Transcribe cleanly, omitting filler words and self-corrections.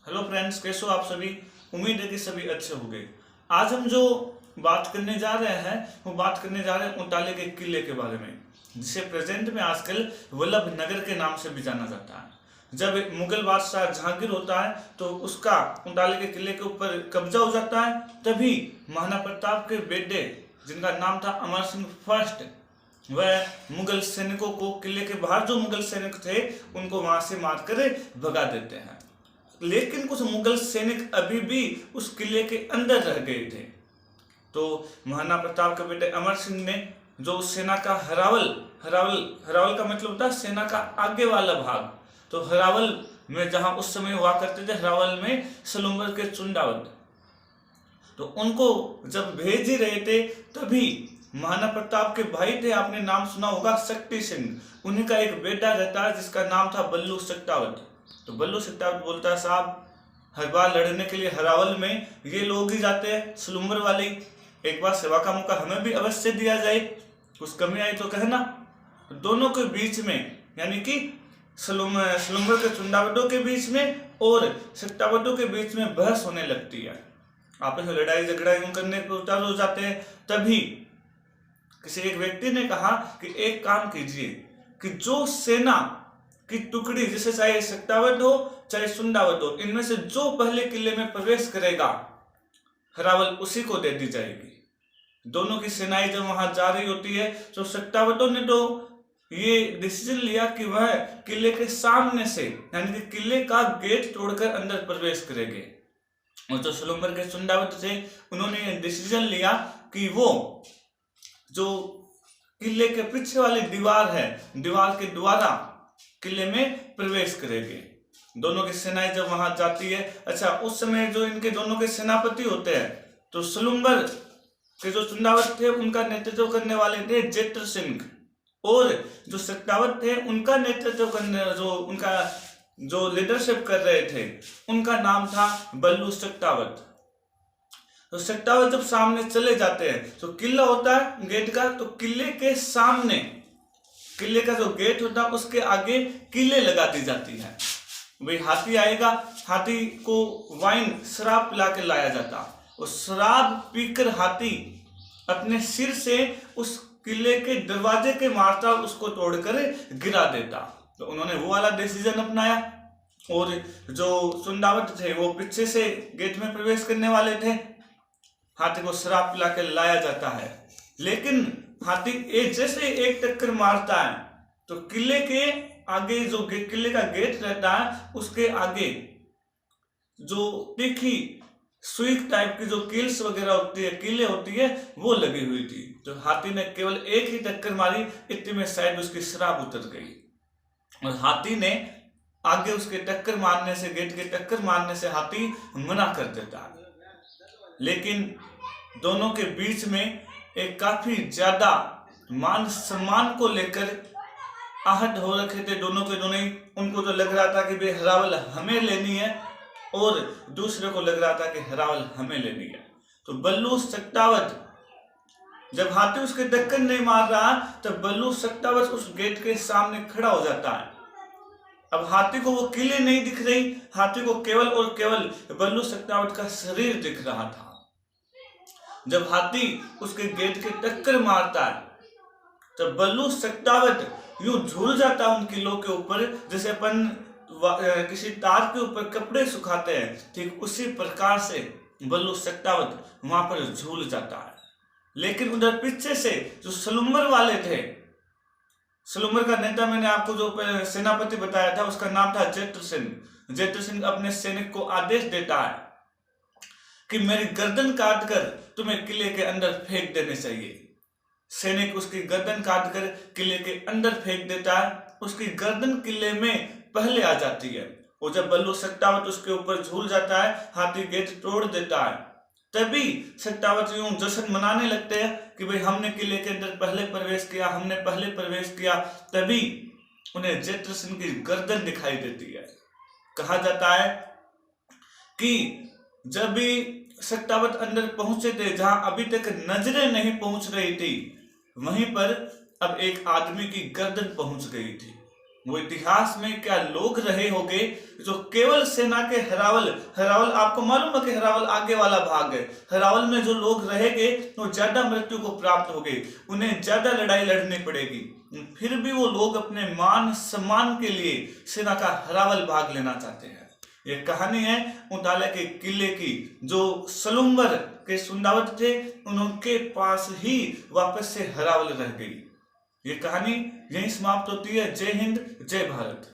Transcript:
Hello friends, कैसे हो आप सभी। उम्मीद है कि सभी अच्छे होंगे। आज हम जो बात करने जा रहे हैं वो बात करने जा रहे हैं उंटाले के किले के बारे में, जिसे प्रेजेंट में आजकल वल्लभ नगर के नाम से भी जाना जाता है। जब मुगल बादशाह जहांगीर होता है तो उसका उंटाले के किले के ऊपर कब्जा हो जाता है, तभी महाराणा प्रताप के बेटे जिनका नाम था अमर सिंह फर्स्ट, वह मुगल सैनिकों को किले के बाहर जो मुगल सैनिक थे उनको वहां से मारकर भगा देते हैं। लेकिन कुछ मुगल सैनिक अभी भी उस किले के अंदर रह गए थे। तो महाराणा प्रताप के बेटे अमर सिंह ने जो सेना का हरावल हरावल हरावल का मतलब होता है सेना का आगे वाला भाग, तो हरावल में जहां उस समय हुआ करते थे, हरावल में सलूम्बर के चुंडावत, तो उनको जब भेज ही रहे थे तभी महाराणा प्रताप के भाई थे, आपने नाम सुना होगा शक्ति सिंह, उन्हीं का एक बेटा रहता है जिसका नाम था बल्लू सट्टावत। तो बल्लू सट्टावत बोलता है, साहब हर बार लड़ने के लिए हरावल में ये लोग ही जाते हैं सलूम्बर वाले, एक बार सेवा का मौका हमें भी अवश्य दिया जाए, कुछ कमी आई तो कहना। दोनों के बीच में यानी कि सलूम्बर के चुंडावटों के बीच में और सट्टावटों के बीच में बहस होने लगती है। आपस में लड़ाई झगड़ा यूं करने पर उतार हो जाते हैं। तभी किसी एक व्यक्ति ने कहा कि एक काम कीजिए कि जो सेना की टुकड़ी, जैसे चाहे सट्टावट हो चाहे सुंडावट हो, इनमें से जो पहले किले में प्रवेश करेगा हरावल उसी को दे दी जाएगी। दोनों की सेनाएं जब वहां जा रही होती है तो सट्टावटों ने तो ये डिसीजन लिया कि वह किले के सामने से यानी कि किले का गेट तोड़कर अंदर प्रवेश करेंगे, और जो सलूम्बर के चुंडावत थे उन्होंने डिसीजन लिया कि वो जो किले के पीछे वाली दीवार है, दीवार के द्वारा किले में प्रवेश करेंगे। दोनों की सेनाएं जब वहां जाती है, अच्छा उस समय जो इनके दोनों के सेनापति होते हैं, तो सलूम्बर के जो चुंडावत थे उनका नेतृत्व करने वाले थे जेत्र सिंह, और जो सट्टावत थे उनका नेतृत्व करने जो लीडरशिप कर रहे थे उनका नाम था बल्लू सट्टावत। तो सट्टावत जब सामने चले जाते हैं तो किला होता है गेट का, तो किले के सामने किले का जो गेट होता है उसके आगे किले लगा दी जाती है। भाई हाथी आएगा, हाथी को वाइन शराब पिला के लाया जाता, और शराब पीकर हाथी अपने सिर से उस किले के दरवाजे के मारता, उसको तोड़कर गिरा देता। तो उन्होंने वो वाला डिसीजन अपनाया, और जो चुंडावत थे वो पीछे से गेट में प्रवेश करने वाले थे। हाथी को शराब पिला के लाया जाता है, लेकिन हाथी जैसे एक टक्कर मारता है तो किले के आगे जो किले का गेट रहता है उसके आगे जो तीखी सुई टाइप की जो कील्स वगैरह होती है, कीले होती है, वो लगी हुई थी। तो हाथी ने केवल एक ही टक्कर मारी, इतने में शायद उसकी शराब उतर गई, और हाथी ने आगे उसके टक्कर मारने से, गेट के टक्कर मारने से हाथी मना कर देता है। लेकिन दोनों के बीच में एक काफी ज्यादा मान सम्मान को लेकर आहट हो रखे थे दोनों के दोनों ही। उनको तो लग रहा था कि भाई हरावल हमें लेनी है, और दूसरे को लग रहा था कि हरावल हमें लेनी है। तो बल्लू सट्टावत जब हाथी उसके टक्कर नहीं मार रहा तब बल्लू सट्टावत उस गेट के सामने खड़ा हो जाता है। अब हाथी को वो किले नहीं दिख रही, हाथी को केवल और केवल बल्लू सट्टावत का शरीर दिख रहा था। जब हाथी उसके गेट के टक्कर मारता है तब बल्लू सट्टावत यूं झूल जाता उन किलों के ऊपर, जैसे अपन किसी तार के ऊपर कपड़े सुखाते हैं, ठीक उसी प्रकार से बल्लू सट्टावत वहां पर झूल जाता है। लेकिन उधर पीछे से जो सलूम्बर वाले थे, सलूम्बर का नेता मैंने आपको जो सेनापति बताया था उसका नाम था जेत्र सिंह। जेत्र सिंह अपने सैनिक को आदेश देता है कि मेरी गर्दन काटकर तुम्हें किले के अंदर फेंक देने चाहिए। सैनिक उसकी गर्दन काटकर किले के अंदर फेंक देता है, उसकी गर्दन किले में पहले आ जाती है, और जब बल्लू सट्टावत उसके ऊपर झूल जाता है, हाथी गेट तोड़ देता है, तभी सट्टावत यूं जश्न मनाने लगते हैं कि भाई हमने किले के अंदर पहले प्रवेश किया, हमने पहले प्रवेश किया। तभी उन्हें जेत्र सिंह की गर्दन दिखाई देती है। कहा जाता है कि जब भी सट्टावत अंदर पहुंचे थे, जहां अभी तक नजरें नहीं पहुंच रही थी, वहीं पर अब एक आदमी की गर्दन पहुंच गई थी। वो इतिहास में क्या लोग रहे होंगे जो केवल सेना के हरावल हरावल आपको मालूम है कि हरावल आगे वाला भाग है, हरावल में जो लोग रहेंगे वो ज्यादा मृत्यु को प्राप्त होंगे, उन्हें ज्यादा लड़ाई लड़नी पड़ेगी, फिर भी वो लोग अपने मान सम्मान के लिए सेना का हरावल भाग लेना चाहते हैं। ये कहानी है उटाला के किले की, जो सलुम्बर के सुंदावत थे उनके पास ही वापस से हरावल रह गई। ये कहानी यहीं समाप्त होती है। जय हिंद, जय भारत।